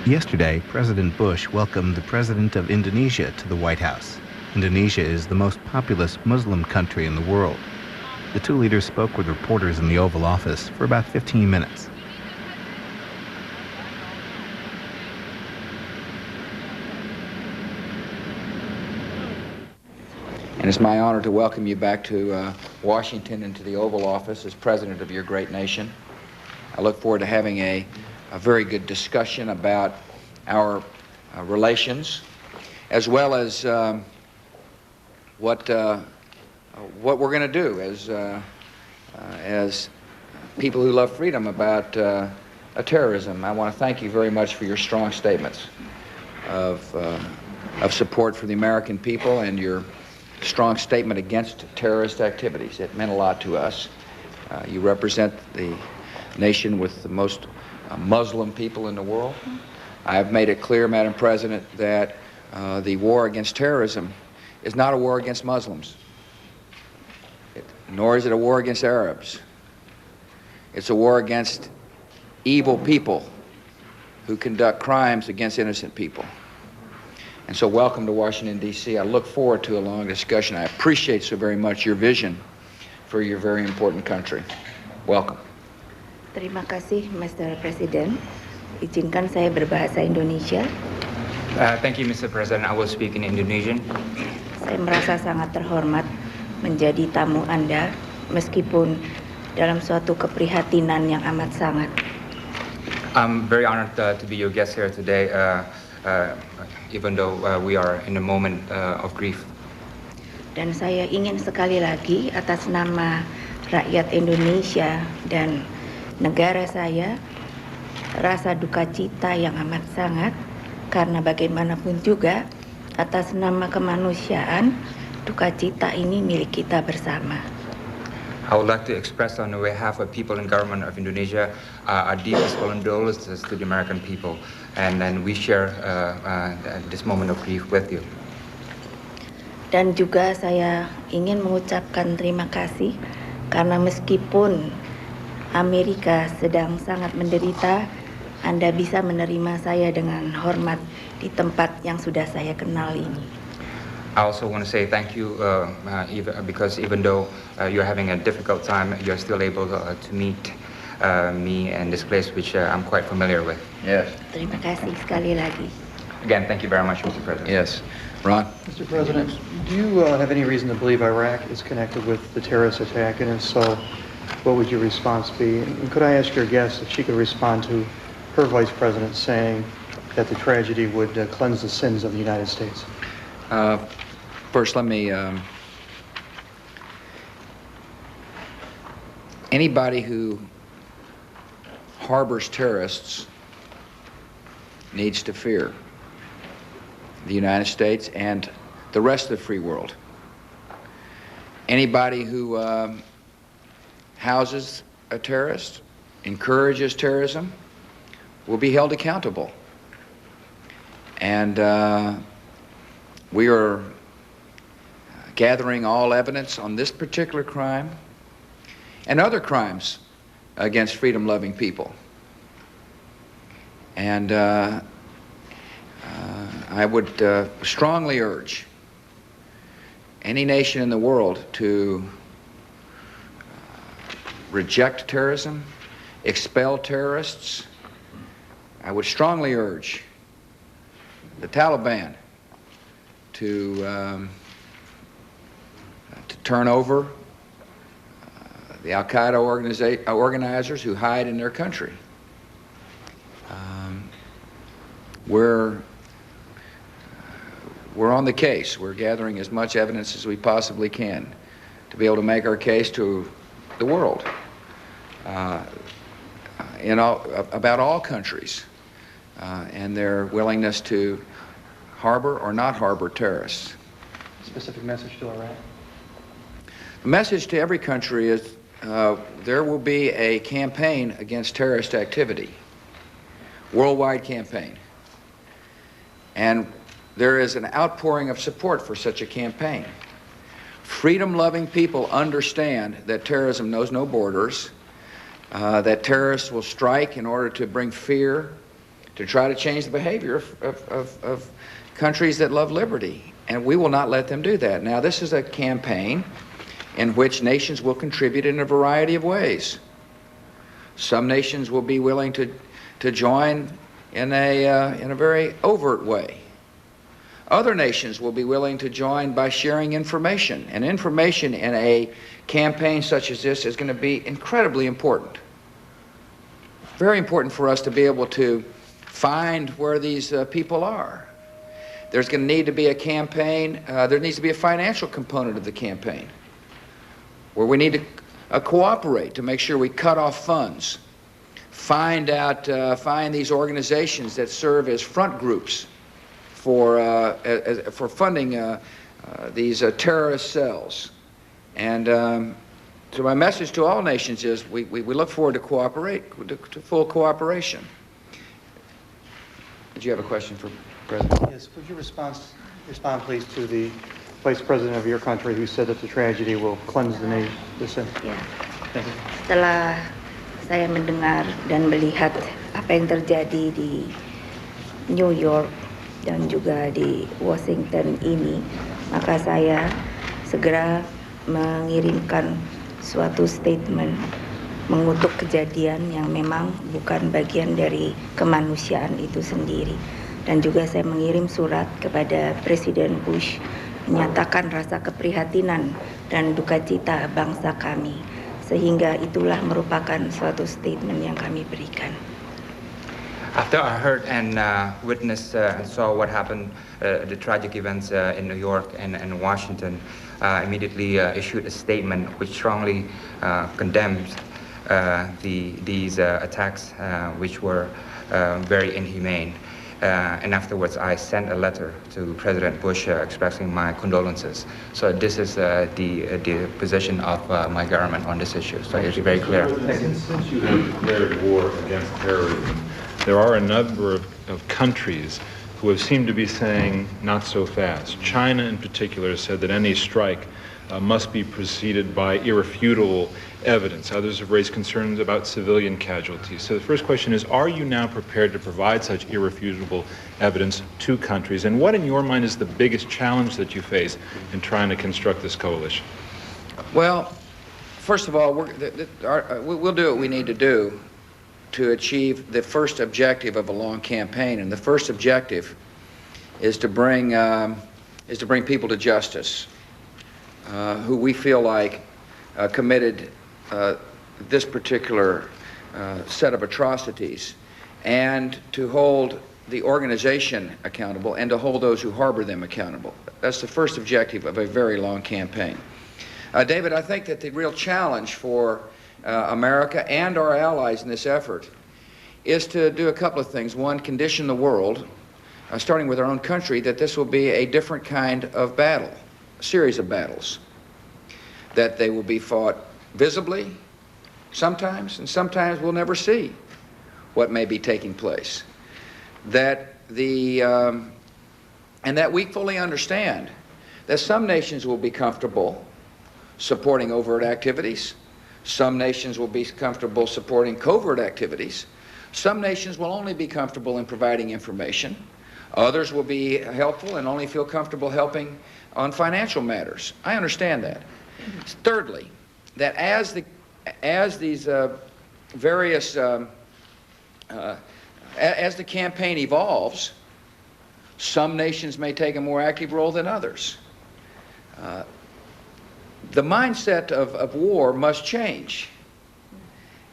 Yesterday, President Bush welcomed the President of Indonesia to the White House. Indonesia is the most populous Muslim country in the world. The two leaders spoke with reporters in the Oval Office for about 15 minutes. And it's my honor to welcome you back to Washington and to the Oval Office as President of your great nation. I look forward to having a very good discussion about our relations, as well as what we're going to do as people who love freedom about terrorism. I want to thank you very much for your strong statements of support for the American people and your strong statement against terrorist activities. It meant a lot to us. You represent the nation with the most Muslim people in the world. I have made it clear, Madam President, that the war against terrorism is not a war against Muslims, nor is it a war against Arabs. It's a war against evil people who conduct crimes against innocent people. And so welcome to Washington, D.C. I look forward to a long discussion. I appreciate so very much your vision for your very important country. Welcome. Terima kasih, Mr. President. Izinkan saya berbahasa Indonesia. Thank you, Mr. President. I will speak in Indonesian. Saya merasa sangat terhormat menjadi tamu Anda, meskipun dalam suatu keprihatinan yang amat sangat. I'm very honored to be your guest here today, even though we are in a moment of grief. Dan saya ingin sekali lagi atas nama rakyat Indonesia dan negara saya, rasa duka cita yang amat sangat, karena bagaimanapun juga atas nama kemanusiaan, duka cita ini milik kita bersama. I would like to express on behalf of people and government of Indonesia our deepest condolences to the American people, and then we share this moment of grief with you. Dan juga saya ingin mengucapkan terima kasih karena meskipun Amerika sedang sangat menderita, Anda bisa menerima saya dengan hormat di tempat yang sudah saya kenal ini. I also want to say thank you because even though you're having a difficult time, you're still able to meet me and this place, which I'm quite familiar with. Yes. Terima kasih sekali lagi. Again, thank you very much, Mr. President. Yes. Ron? Mr. President, do you have any reason to believe Iraq is connected with the terrorist attack? And if so, what would your response be? And could I ask your guest if she could respond to her vice president saying that the tragedy would cleanse the sins of the United States? First, let me... anybody who harbors terrorists needs to fear the United States and the rest of the free world. Anybody who houses a terrorist, encourages terrorism, will be held accountable. And we are gathering all evidence on this particular crime and other crimes against freedom-loving people. And I would strongly urge any nation in the world to reject terrorism, expel terrorists. I would strongly urge the Taliban to turn over the Al-Qaeda organizers who hide in their country. We're on the case. We're gathering as much evidence as we possibly can to be able to make our case to the world about all countries and their willingness to harbor or not harbor terrorists. Specific message to Iraq? The message to every country is there will be a campaign against terrorist activity, worldwide campaign. And there is an outpouring of support for such a campaign. Freedom-loving people understand that terrorism knows no borders, that terrorists will strike in order to bring fear to try to change the behavior of countries that love liberty. And we will not let them do that. Now, this is a campaign in which nations will contribute in a variety of ways. Some nations will be willing to join in a very overt way. Other nations will be willing to join by sharing information. And information in a campaign such as this is going to be incredibly important. Very important for us to be able to find where these people are. There's going to need to be a campaign, there needs to be a financial component of the campaign, where we need to cooperate to make sure we cut off funds, find these organizations that serve as front groups for funding these terrorist cells. And so my message to all nations is we look forward to full cooperation. Did you have a question for President? Yes, would you respond please to the Vice President of your country who said that the tragedy will cleanse the nation? Ya. Thank you. Setelah saya mendengar dan melihat apa yang terjadi di New York dan juga di Washington ini, maka saya segera mengirimkan suatu statement mengutuk kejadian yang memang bukan bagian dari kemanusiaan itu sendiri. Dan juga saya mengirim surat kepada Presiden Bush menyatakan rasa keprihatinan dan duka cita bangsa kami, sehingga itulah merupakan suatu statement yang kami berikan. After I heard and witnessed and saw what happened, the tragic events in New York and Washington, immediately issued a statement which strongly condemns these attacks, which were very inhumane. And afterwards, I sent a letter to President Bush expressing my condolences. So this is the position of my government on this issue. So it's very clear. Since you have declared war against terrorism, there are a number of countries who have seemed to be saying not so fast. China in particular has said that any strike must be preceded by irrefutable evidence. Others have raised concerns about civilian casualties. So the first question is, are you now prepared to provide such irrefutable evidence to countries? And what in your mind is the biggest challenge that you face in trying to construct this coalition? Well, first of all, we'll do what we need to do to achieve the first objective of a long campaign. And the first objective is to bring people to justice who we feel like committed this particular set of atrocities, and to hold the organization accountable and to hold those who harbor them accountable. That's the first objective of a very long campaign. David, I think that the real challenge for America and our allies in this effort is to do a couple of things. One, condition the world, starting with our own country, that this will be a different kind of battle, a series of battles, that they will be fought visibly sometimes, and sometimes we'll never see what may be taking place. And that we fully understand that some nations will be comfortable supporting overt activities, some nations will be comfortable supporting covert activities, some nations will only be comfortable in providing information, others will be helpful and only feel comfortable helping on financial matters. I understand that. Thirdly, that as the campaign evolves, some nations may take a more active role than others. The mindset of war must change.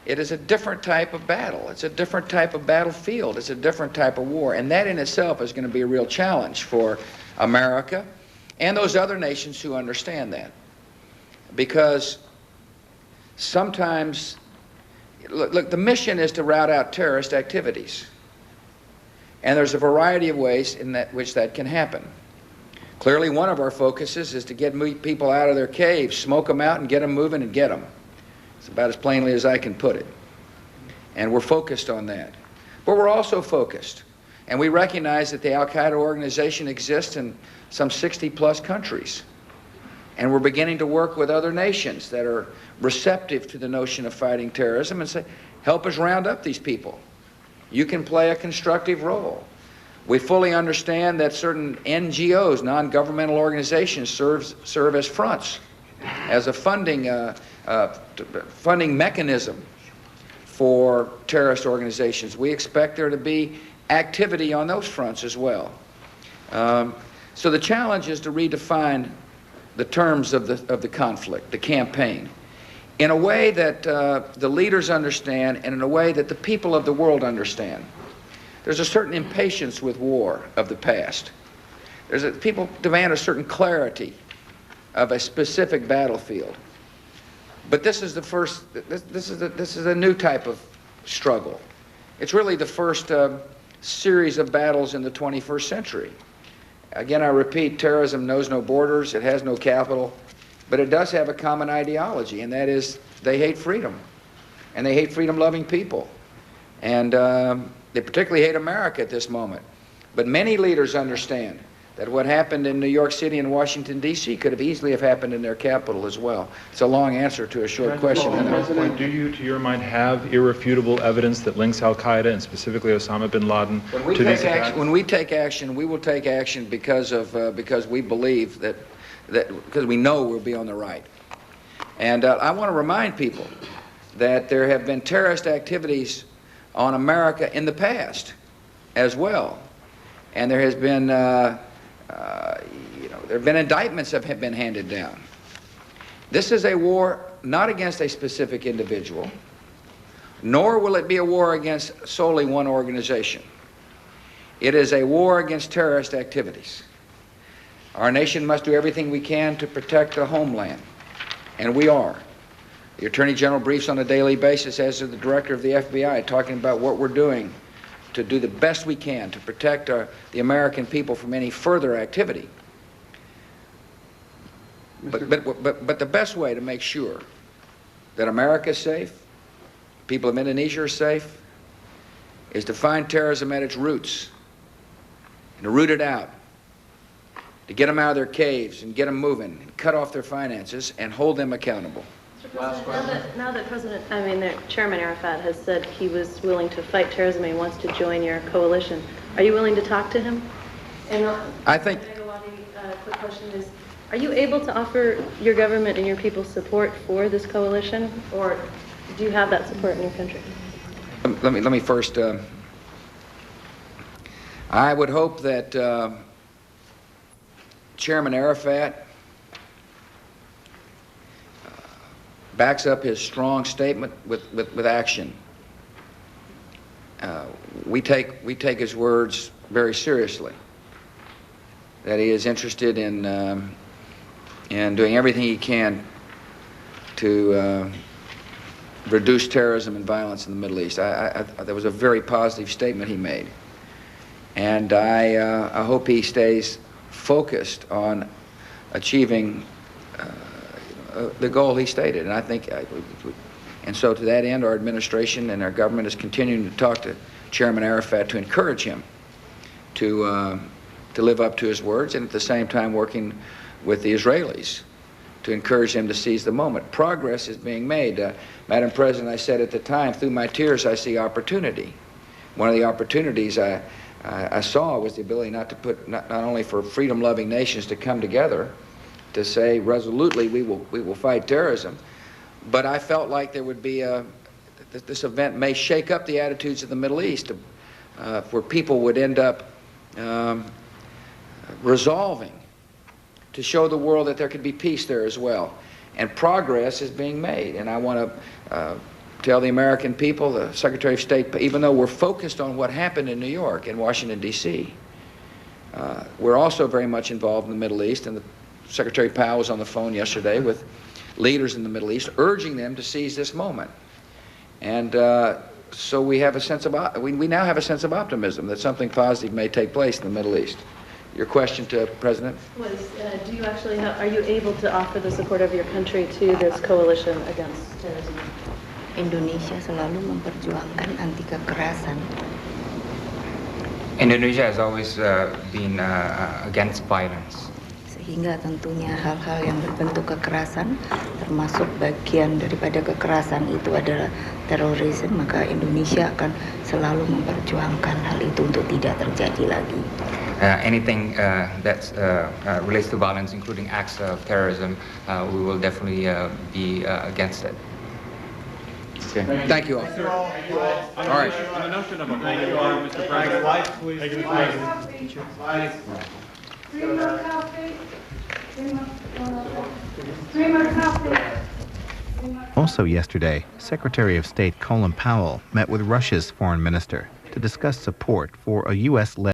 It is a different type of battle. It's a different type of battlefield. It's a different type of war. And that in itself is going to be a real challenge for America and those other nations who understand that. Because sometimes, look, the mission is to rout out terrorist activities. And there's a variety of ways in which that can happen. Clearly, one of our focuses is to get people out of their caves, smoke them out, and get them moving and get them. It's about as plainly as I can put it. And we're focused on that. But we're also focused, and we recognize that the Al-Qaeda organization exists in some 60-plus countries. And we're beginning to work with other nations that are receptive to the notion of fighting terrorism and say, help us round up these people. you can play a constructive role. We fully understand that certain NGOs, non-governmental organizations, serve as fronts, as a funding mechanism for terrorist organizations. We expect there to be activity on those fronts as well. So the challenge is to redefine the terms of the conflict, the campaign, in a way that the leaders understand and in a way that the people of the world understand. There's a certain impatience with war of the past. People demand a certain clarity of a specific battlefield. But this is the first. This is a new type of struggle. It's really the first series of battles in the 21st century. Again, I repeat, terrorism knows no borders. It has no capital, but it does have a common ideology, and that is they hate freedom, and they hate freedom-loving people, and they particularly hate America at this moment. But many leaders understand that what happened in New York City and Washington, D.C. could have easily have happened in their capital as well. It's a long answer to a short question. Do you, to your mind, have irrefutable evidence that links al-Qaeda and specifically Osama bin Laden to these attacks? When we take action, we will take action because we believe that because we know we'll be on the right. And I want to remind people that there have been terrorist activities on America in the past as well. And there has been, there have been indictments that have been handed down. This is a war not against a specific individual, nor will it be a war against solely one organization. It is a war against terrorist activities. Our nation must do everything we can to protect the homeland, and we are. The Attorney General briefs on a daily basis, as is the Director of the FBI, talking about what we're doing to do the best we can to protect the American people from any further activity. But the best way to make sure that America is safe, people of Indonesia are safe, is to find terrorism at its roots and to root it out, to get them out of their caves and get them moving, and cut off their finances and hold them accountable. Now that Chairman Arafat has said he was willing to fight terrorism and he wants to join your coalition, are you willing to talk to him? And I think. Megawati, quick question is, are you able to offer your government and your people support for this coalition, or do you have that support in your country? Let me first. I would hope that Chairman Arafat backs up his strong statement with action. We take his words very seriously. That he is interested in doing everything he can to reduce terrorism and violence in the Middle East. That was a very positive statement he made, and I hope he stays focused on achieving the goal he stated. And I think, and so to that end, our administration and our government is continuing to talk to Chairman Arafat to encourage him to live up to his words, and at the same time working with the Israelis to encourage them to seize the moment. Progress is being made. Madam President, I said at the time, through my tears, I see opportunity. One of the opportunities I saw was the ability not only for freedom-loving nations to come together to say resolutely we will fight terrorism, but I felt like there would be this event may shake up the attitudes of the Middle East, where people would end up resolving to show the world that there could be peace there as well. And progress is being made. And I want to tell the American people, the Secretary of State, even though we're focused on what happened in New York and Washington, D.C., we're also very much involved in the Middle East, and the Secretary Powell was on the phone yesterday with leaders in the Middle East, urging them to seize this moment. And so we have a sense of we now have a sense of optimism that something positive may take place in the Middle East. Your question to President was: do you actually are you able to offer the support of your country to this coalition against terrorism? Indonesia selalu memperjuangkan anti kekerasan. Indonesia has always been against violence. sehingga tentunya hal-hal yang berbentuk kekerasan, termasuk bagian daripada kekerasan itu adalah terorisme, maka Indonesia akan selalu memperjuangkan hal itu untuk tidak terjadi lagi. Anything that relates to violence, including acts of terrorism, we will definitely be against it. Okay. Thank you all. All right. On the notion of upholding law, Mr. President. Also yesterday, Secretary of State Colin Powell met with Russia's foreign minister to discuss support for a U.S.-led